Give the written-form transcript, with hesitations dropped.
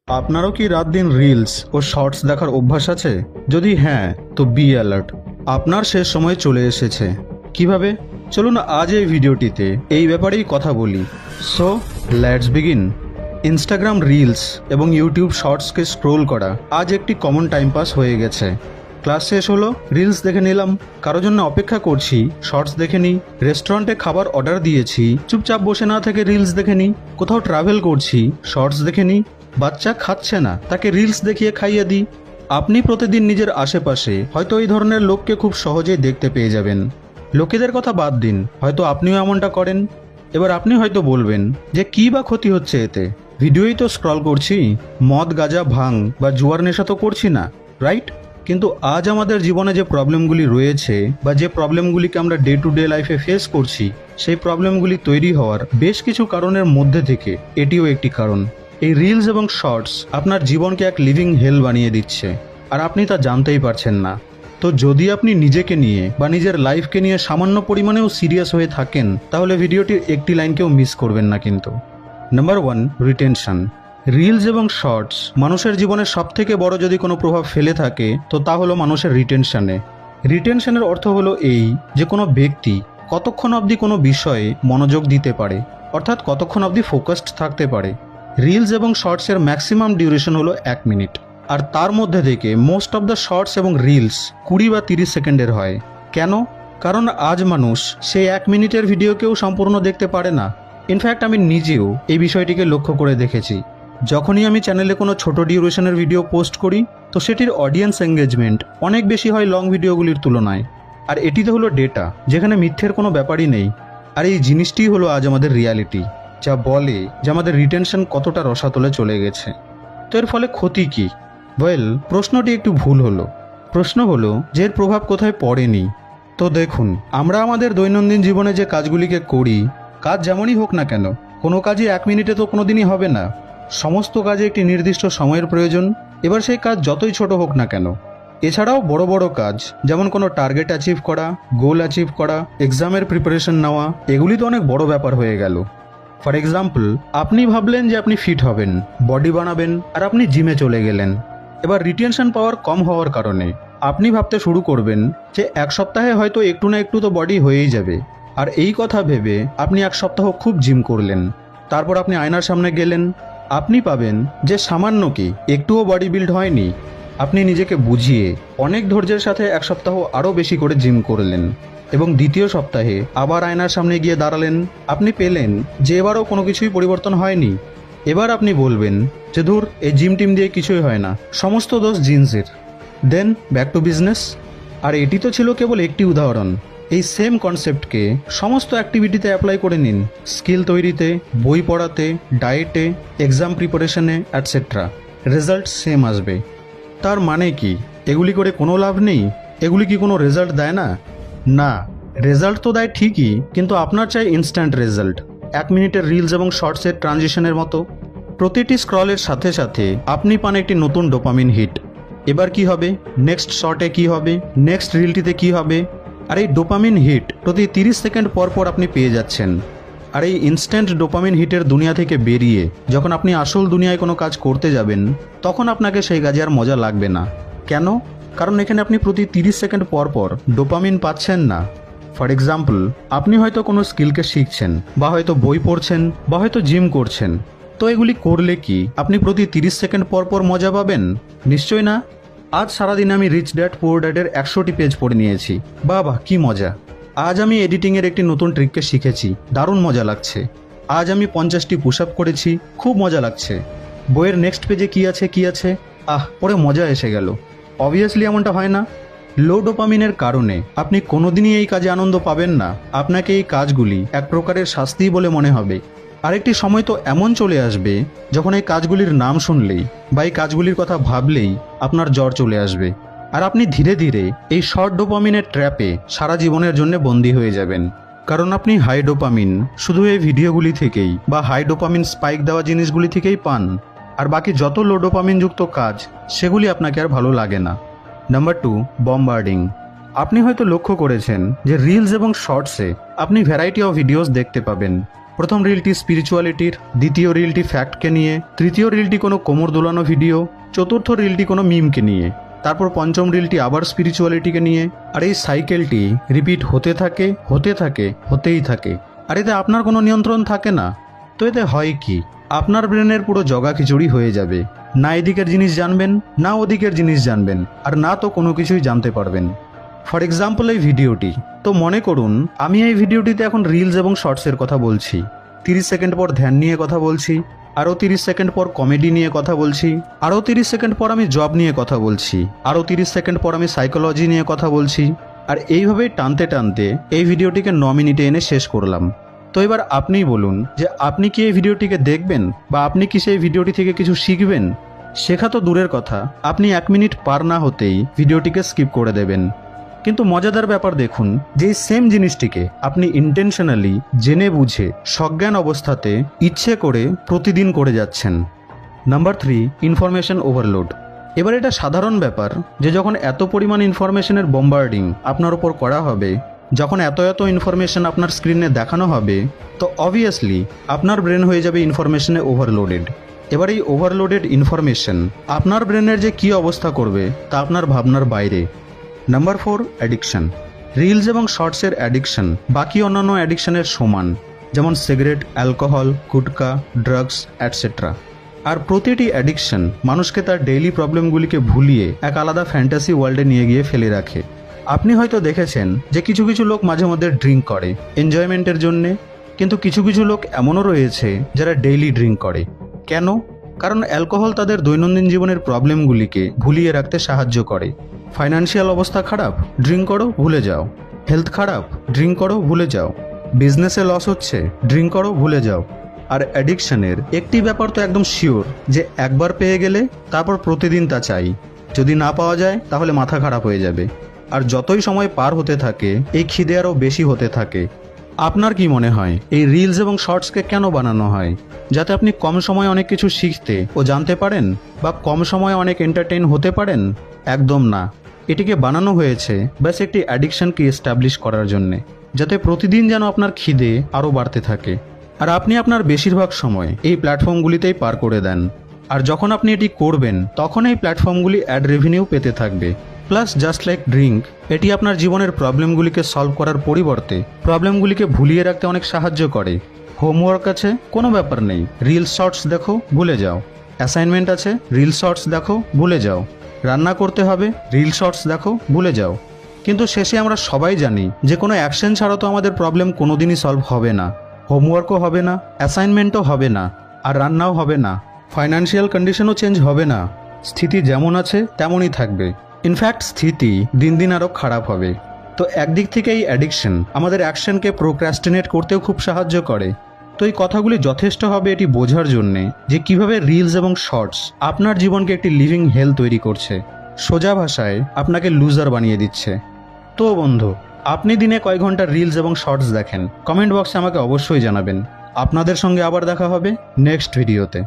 আপনারও কি রাত দিন রিলস ও শর্টস দেখার অভ্যাস আছে? যদি হ্যাঁ, তো বি অ্যালার্ট। আপনার শেষ সময় চলে এসেছে। কিভাবে? চলুন আজ এই ভিডিওটিতে এই ব্যাপারেই কথা বলি। So let's begin. Instagram reels এবং ইউটিউব শর্টসকে স্ক্রোল করা আজ একটি কমন টাইম পাস হয়ে গেছে। ক্লাস শেষ হলো, রিলস দেখে নিলাম, কারোর জন্য অপেক্ষা করছি, শর্টস দেখে নিই, রেস্টুরেন্টে খাবার অর্ডার দিয়েছি, চুপচাপ বসে না থেকে রিলস দেখে নিই, কোথাও ট্রাভেল করছি, শর্টস দেখে নিই, বাচ্চা খাচ্ছে না, তাকে রিলস দেখিয়ে খাইয়ে দিই। আপনি প্রতিদিন নিজের আশেপাশে হয়তো এই ধরনের লোককে খুব সহজেই দেখতে পেয়ে যাবেন। লোকেদের কথা বাদ দিন, হয়তো আপনিও এমনটা করেন। এবার আপনি হয়তো বলবেন যে কী বা ক্ষতি হচ্ছে এতে, ভিডিওই তো স্ক্রল করছি, মদ গাঁজা ভাং বা জুয়ার নেশা তো করছি না, রাইট? কিন্তু আজ আমাদের জীবনে যে প্রবলেমগুলি রয়েছে বা যে প্রবলেমগুলিকে আমরা ডে টু ডে লাইফে ফেস করছি, সেই প্রবলেমগুলি তৈরি হওয়ার বেশ কিছু কারণের মধ্যে থেকে এটিও একটি কারণ। এই রিলস এবং শর্টস আপনার জীবনকে এক লিভিং হেল বানিয়ে দিচ্ছে, আর আপনি তা জানতেই পারছেন না। তো যদি আপনি নিজেকে নিয়ে বা নিজের লাইফকে নিয়ে সামান্য পরিমাণেও সিরিয়াস হয়ে থাকেন, তাহলে ভিডিওটির একটি লাইনকেও মিস করবেন না কিন্তু। Number 1, retention. রিলস এবং শর্টস মানুষের জীবনে সবথেকে বড় যদি কোনো প্রভাব ফেলে থাকে, তো তা হলো মানুষের রিটেনশনে। রিটেনশনের অর্থ হলো এই যে কোনো ব্যক্তি কতক্ষণ অবধি কোনো বিষয়ে মনোযোগ দিতে পারে, অর্থাৎ কতক্ষণ অবধি ফোকাসড থাকতে পারে। রিলস এবং শর্টসের ম্যাক্সিমাম ডিউরেশন হলো 1 মিনিট, আর তার মধ্যে থেকে মোস্ট অফ দ্য শর্টস এবং রিলস 20 বা 30 সেকেন্ডের হয়। কেন? কারণ আজ মানুষ সেই 1 মিনিটের ভিডিওকেও সম্পূর্ণ দেখতে পারে না। ইনফ্যাক্ট আমি নিজেও এই বিষয়টিকে লক্ষ্য করে দেখেছি। যখনই আমি চ্যানেলে কোনো ছোট ডিউরেশনের ভিডিও পোস্ট করি, তো সেটির অডিয়েন্স এঙ্গেজমেন্ট অনেক বেশি হয় লং ভিডিওগুলির তুলনায়। আর এটিতে হলো ডেটা, যেখানে মিথ্যের কোনো ব্যাপারই নেই। আর এই জিনিসটিই হলো আজ আমাদের রিয়ালিটি, যা বলে যে আমাদের রিটেনশন কতটা রসাতলে চলে গেছে। তো এর ফলে ক্ষতি কী? প্রশ্নটি একটু ভুল হলো। প্রশ্ন হলো যে এর প্রভাব কোথায় পড়েনি। তো দেখুন, আমরা আমাদের দৈনন্দিন জীবনে যে কাজগুলিকে করি, কাজ যেমনই হোক না কেন, কোনো কাজই 1 মিনিটে তো কোনো দিনই হবে না। সমস্ত কাজে একটি নির্দিষ্ট সময়ের প্রয়োজন, এবার সেই কাজ যতই ছোট হোক না কেন। এছাড়াও বড় বড় কাজ, যেমন কোনো টার্গেট অ্যাচিভ করা, গোল অ্যাচিভ করা, এক্সামের প্রিপারেশন নেওয়া, এগুলি তো অনেক বড় ব্যাপার হয়ে গেল। ফর এক্সাম্পল, আপনি ভাবলেন যে আপনি ফিট হবেন, বডি বানাবেন, আর আপনি জিমে চলে গেলেন। এবার রিটেনশন পাওয়ার কম হওয়ার কারণে আপনি ভাবতে শুরু করবেন যে 1 সপ্তাহে হয়তো একটু না একটু তো বডি হয়েই যাবে। আর এই কথা ভেবে আপনি 1 সপ্তাহ খুব জিম করলেন। তারপর আপনি আয়নার সামনে গেলেন, আপনি পাবেন যে সামান্য কি একটুও বডি বিল্ড হয়নি। আপনি নিজেকে বুঝিয়ে অনেক ধৈর্যের সাথে 1 সপ্তাহ আরও বেশি করে জিম করলেন, এবং দ্বিতীয় সপ্তাহে আবার আয়নার সামনে গিয়ে দাঁড়ালেন। আপনি পেলেন যে এবারও কোনো কিছুই পরিবর্তন হয়নি। এবার আপনি বলবেন যে ধুর, এই জিম টিম দিয়ে কিছুই হয় না, সমস্ত দোষ জিন্সের। Then back to business. আর এটি তো ছিল কেবল একটি উদাহরণ। এই সেম কনসেপ্টকে সমস্ত অ্যাক্টিভিটিতে অ্যাপ্লাই করে নিন, স্কিল তৈরিতে, বই পড়াতে, ডায়েটে, এক্সাম প্রিপারেশনে অ্যাটসেট্রা। রেজাল্ট সেম আসবে। তার মানে কি এগুলি করে কোনো লাভ নেই? এগুলি কি কোনো রেজাল্ট দেয় না? না, রেজাল্ট তো দেয় ঠিকই, কিন্তু আপনার চাই ইনস্ট্যান্ট রেজাল্ট। 1 মিনিটের রিলস এবং শর্টসের ট্রানজিশনের মতো। প্রতিটি স্ক্রলের সাথে সাথে আপনি পান একটি নতুন ডোপামিন হিট। এবার কি হবে, নেক্সট শর্টে কি হবে, নেক্সট রিলটিতে কি হবে। আর এই ডোপামিন হিট প্রতি 30 সেকেন্ড পর পর আপনি পেয়ে যাচ্ছেন। আর এই ইনস্ট্যান্ট ডোপামিন হিটের দুনিয়া থেকে বেরিয়ে যখন আপনি আসল দুনিয়ায় কোনো কাজ করতে যাবেন, তখন আপনাকে সেই কাজে আর মজা লাগবে না। কেন? কারণ এখানে আপনি প্রতি 30 সেকেন্ড পর পর ডোপামিন পাচ্ছেন না। ফর এক্সাম্পল, আপনি হয়তো কোনো স্কিলকে শিখছেন, বা হয়তো বই পড়ছেন, বা হয়তো জিম করছেন। তো এগুলি করলে কি আপনি প্রতি 30 সেকেন্ড পর পর মজা পাবেন? নিশ্চয়ই না। আজ সারাদিন আমি রিচ ড্যাড পুয়ার ড্যাডের 100টি পেজ পড়ে নিয়েছি। বাহ, কি মজা। আজ আমি এডিটিংয়ের একটি নতুন ট্রিককে শিখেছি, দারুণ মজা লাগছে। আজ আমি 50টি পুশ আপ করেছি, খুব মজা লাগছে। বইয়ের নেক্সট পেজে কি আছে, পড়ে মজা এসে গেল। অবভিয়াসলি এমনটা হয় না। লো ডোপামিনের কারণে আপনি কোনোদিনই এই কাজে আনন্দ পাবেন না। আপনাকে এই কাজগুলি এক প্রকারের শাস্তি বলে মনে হবে। আরেকটি সময় তো এমন চলে আসবে যখন এই কাজগুলির নাম শুনলেই বা এই কাজগুলির কথা ভাবলেই আপনার জ্বর চলে আসবে। আর আপনি ধীরে ধীরে এই শর্ট ডোপামিনের ট্র্যাপে সারা জীবনের জন্য বন্দী হয়ে যাবেন। কারণ আপনি হাই ডোপামিন শুধু এই ভিডিওগুলি থেকেই বা হাই ডোপামিন স্পাইক দেওয়া জিনিসগুলি থেকেই পান। আর বাকি যত লো ডোপামিন যুক্ত কাজ, সেগুলি আপনাকে আর ভালো লাগে না। নাম্বার 2, বম্বার্ডিং। আপনি হয়তো লক্ষ্য করেছেন যে রিলস এবং শর্টসে আপনি ভ্যারাইটি অফ ভিডিওস দেখতে পাবেন। প্রথম রিলটি স্পিরিচুয়ালিটির, দ্বিতীয় রিলটি ফ্যাক্টকে নিয়ে, তৃতীয় রিলটি কোনো কোমর দোলানো ভিডিও, চতুর্থ রিলটি কোনো মিমকে নিয়ে, তারপর পঞ্চম রিলটি আবার স্পিরিচুয়ালিটিকে নিয়ে। আর এই সাইকেলটি রিপিট হতেই থাকে। আর এতে আপনার কোনো নিয়ন্ত্রণ থাকে না। তো এতে হয় কি, আপনার ব্রেনের পুরো জগা খিচুড়ি হয়ে যাবে। না এদিকের জিনিস জানবেন, না ওদিকের জিনিস জানবেন, আর না তো কোনো কিছুই জানতে পারবেন। ফর এক্সাম্পল এই ভিডিওটি, তো মনে করুন আমি এই ভিডিওটিতে এখন রিলস এবং শর্টসের কথা বলছি। 30 সেকেন্ড পর ধ্যান নিয়ে কথা বলছি, আরও 30 সেকেন্ড পর কমেডি নিয়ে কথা বলছি, আরও 30 সেকেন্ড পর আমি জব নিয়ে কথা বলছি, আরও 30 সেকেন্ড পর আমি সাইকোলজি নিয়ে কথা বলছি। আর এইভাবেই টানতে টানতে এই ভিডিওটিকে 9 মিনিটে এনে শেষ করলাম। তো এবার আপনিই বলুন যে আপনি কি এই ভিডিওটিকে দেখবেন, বা আপনি কি সেই ভিডিওটি থেকে কিছু শিখবেন? শেখা তো দূরের কথা, আপনি 1 মিনিট পার না হতেই ভিডিওটিকে স্কিপ করে দেবেন। কিন্তু মজাদার ব্যাপার দেখুন যে এই সেম জিনিসটিকে আপনি ইন্টেনশনালি জেনে বুঝে সজ্ঞান অবস্থাতে ইচ্ছে করে প্রতিদিন করে যাচ্ছেন। Number 3, information overload. এবার এটা সাধারণ ব্যাপার যে যখন এত পরিমাণ ইনফরমেশনের বম্বার্ডিং আপনার উপর করা হবে, যখন এত ইনফরমেশন আপনার স্ক্রিনে দেখানো হবে, তো অবভিয়াসলি আপনার ব্রেন হয়ে যাবে ইনফরমেশনে ওভারলোডেড। এবার এই ওভারলোডেড ইনফরমেশন আপনার ব্রেনের যে কী অবস্থা করবে তা আপনার ভাবনার বাইরে। Number 4, addiction. রিলস এবং শর্টসের অ্যাডিকশন বাকি অন্যান্য অ্যাডিকশনের সমান, যেমন সিগারেট, অ্যালকোহল, গুটকা, ড্রাগস অ্যাটসেট্রা। আর প্রতিটি অ্যাডিকশন মানুষকে তার ডেইলি প্রবলেমগুলিকে ভুলিয়ে এক আলাদা ফ্যান্টাসি ওয়ার্ল্ডে নিয়ে গিয়ে ফেলে রাখে। আপনি হয়তো দেখেছেন যে কিছু কিছু লোক মাঝে মধ্যে ড্রিঙ্ক করে এনজয়মেন্টের জন্যে, কিন্তু কিছু কিছু লোক এমনও রয়েছে যারা ডেইলি ড্রিঙ্ক করে। কেন? কারণ অ্যালকোহল তাদের দৈনন্দিন জীবনের প্রবলেমগুলিকে ভুলিয়ে রাখতে সাহায্য করে। ফাইন্যান্সিয়াল অবস্থা খারাপ, ড্রিঙ্ক করো, ভুলে যাও। হেলথ খারাপ, ড্রিঙ্ক করো, ভুলে যাও। বিজনেসে লস হচ্ছে, ড্রিঙ্ক করো, ভুলে যাও। আর অ্যাডিকশনের একটি ব্যাপার তো একদম শিওর যে একবার পেয়ে গেলে তারপর প্রতিদিন তা চাই। যদি না পাওয়া যায় তাহলে মাথা খারাপ হয়ে যাবে। আর যতই সময় পার হতে থাকে এই খিদে আরও বেশি হতে থাকে। আপনার কি মনে হয় এই রিলস এবং শর্টসকে কেন বানানো হয়? যাতে আপনি কম সময়ে অনেক কিছু শিখতে ও জানতে পারেন, বা কম সময়ে অনেক এন্টারটেইন হতে পারেন? একদম না। এটিকে বানানো হয়েছে ব্যাস একটি অ্যাডিকশনকে এস্টাবলিশ করার জন্যে, যাতে প্রতিদিন যেন আপনার খিদে আরও বাড়তে থাকে। আর আপনি আপনার বেশিরভাগ সময় এই প্ল্যাটফর্মগুলিতেই পার করে দেন। আর যখন আপনি এটি করবেন তখন এই প্ল্যাটফর্মগুলি অ্যাড রেভিনিউ পেতে থাকবে। প্লাস জাস্ট লাইক ড্রিঙ্ক, এটি আপনার জীবনের প্রবলেমগুলিকে সলভ করার পরিবর্তে প্রবলেমগুলিকে ভুলিয়ে রাখতে অনেক সাহায্য করে। হোমওয়ার্ক আছে, কোনো ব্যাপার নেই, রিলস শর্টস দেখো, ভুলে যাও। অ্যাসাইনমেন্ট আছে, রিলস শর্টস দেখো, ভুলে যাও। রান্না করতে হবে, রিল শর্টস দেখো, ভুলে যাও। কিন্তু শেষে আমরা সবাই জানি যে কোনো অ্যাকশন ছাড়া তো আমাদের প্রবলেম কোনোদিনই সলভ হবে না। হোমওয়ার্কও হবে না, অ্যাসাইনমেন্টও হবে না, আর রান্নাও হবে না, ফাইন্যান্সিয়াল কন্ডিশনও চেঞ্জ হবে না। স্থিতি যেমন আছে তেমনই থাকবে। ইনফ্যাক্ট স্থিতি দিন দিন আরও খারাপ হবে। তো একদিক থেকে এই অ্যাডিকশন আমাদের অ্যাকশনকে প্রোক্রাস্টিনেট করতেও খুব সাহায্য করে। তো এই কথাগুলি যথেষ্ট হবে এটি বোঝার জন্যে যে কিভাবে রিলস এবং শর্টস আপনার জীবনকে একটি লিভিং হেল তৈরি করছে, সোজা ভাষায় আপনাকে লুজার বানিয়ে দিচ্ছে। তো বন্ধু, আপনি দিনে কয় ঘন্টা রিলস এবং শর্টস দেখেন? কমেন্ট বক্সে আমাকে অবশ্যই জানাবেন। আপনাদের সঙ্গে আবার দেখা হবে নেক্সট ভিডিওতে।